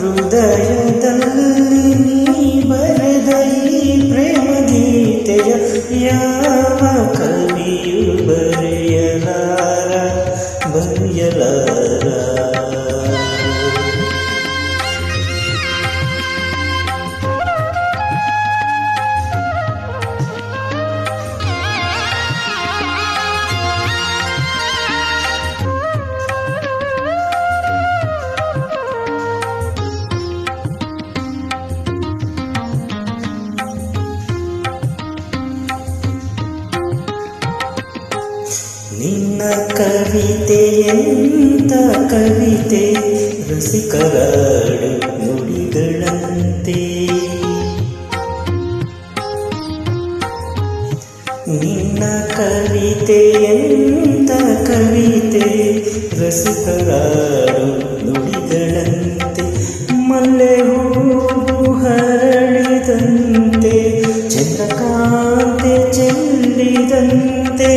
ಹೃದಯದಲ್ಲಿ ನೀ ಬರೆದ ಈ ಪ್ರೇಮ ಗೀತೆಯ ಯಾವ ಕವಿಯು ಬರೆಯಲಾರ ಬರೆಯಲಾರ. ನಿನ್ನ ಕವಿತೆಯಂತ ಕವಿತೆ ರಸಿಕರಾಡು ನುಡಿಗಳಂತೆ. ನಿನ್ನ ಕವಿತೆಯಂತ ಕವಿತೆ ರಸಿಕರಾಡು ನುಡಿಗಳಂತೆ. ಮಲ್ಲೆ ಹೂವು ಹರಳಿದಂತೆ ಚಂದ್ರಕಾಂತೆ ಚೆಲ್ಲಿದಂತೆ.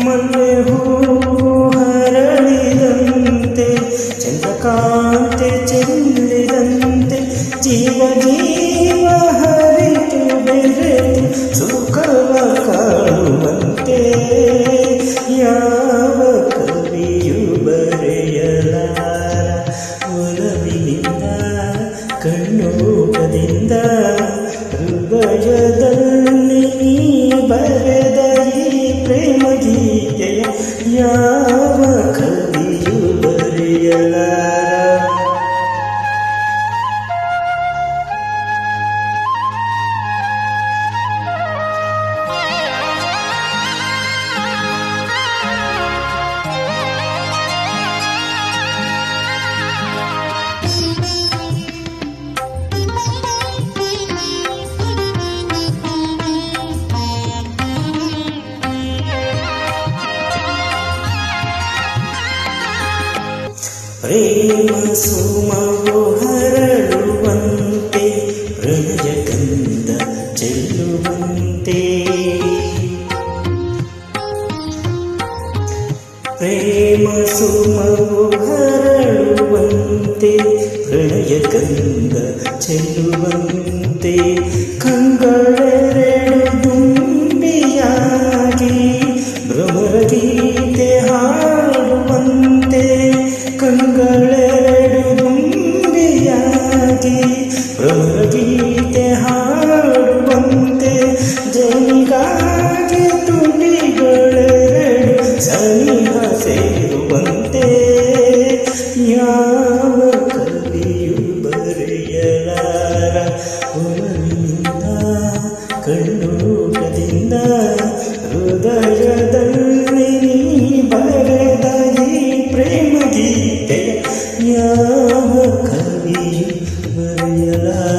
ಮಲ್ಲೆ ಹೂವು ಹರಳಿದಂತೆ ಚಂದ್ರಕಾಂತೆ ಚೆಲ್ಲಿದಂತೆ. ಜೀವ ಜೀವ ಹರಿತು ಬೆರೆತು ಸುಖವ ಕಾಣುವಂತೆ ಯಾವ ಕವಿಯು ಬರೆಯಲಾರ ಒಲವಿನಿಂದ ಕಣ್ಣೋಟದಿಂದ. ಹೃದಯದಲ್ಲಿ ನೀ ಬರೆದ ಈ ಪ್ರೇಮ ಗೀತೆಯ ಯಾವ ಕವಿಯು ಬರೆಯಲಾರ. ಪ್ರೇಮ ಸುಮವು ಹರಡುವಂತೆ ಪ್ರಣಯ ಗಂಧ ಚೆಲ್ಲುವಂತೆ. ಪ್ರೇಮ ಸುಮವು ಹರಡುವಂತೆ ಪ್ರಣಯ ಗಂಧ ಚೆಲ್ಲುವಂತೆ. ಕಂಗಳೆರಡು ದುಂಬಿಯಾಗಿ ಭ್ರಮರ ಗೀತೆ ಹಾಡುವಂತೆ. ಕಂಗಳೆರಡು ದುಂಬಿಯಾಗಿ ಭ್ರಮರ ಗೀತೆ ಹಾಡುವಂತೆ. ಜನಿಗಾಗಿ ತುಟಿಗಳೆರಡು ಸನಿಹ ಸೇರುವಂತೆ ಯಾವ ಕವಿಯು ಬರೆಯಲಾರ ಒಲವಿನಿಂದ ಕಣ್ಣೋಟದಿಂದ. ಹೃದಯದಲ್ಲಿ ನೀ ಬರೆದ ಈ ಪ್ರೇಮ ಗೀತೆಯ ಯಾವ ಕವಿಯು ಬರೆಯಲಾರ.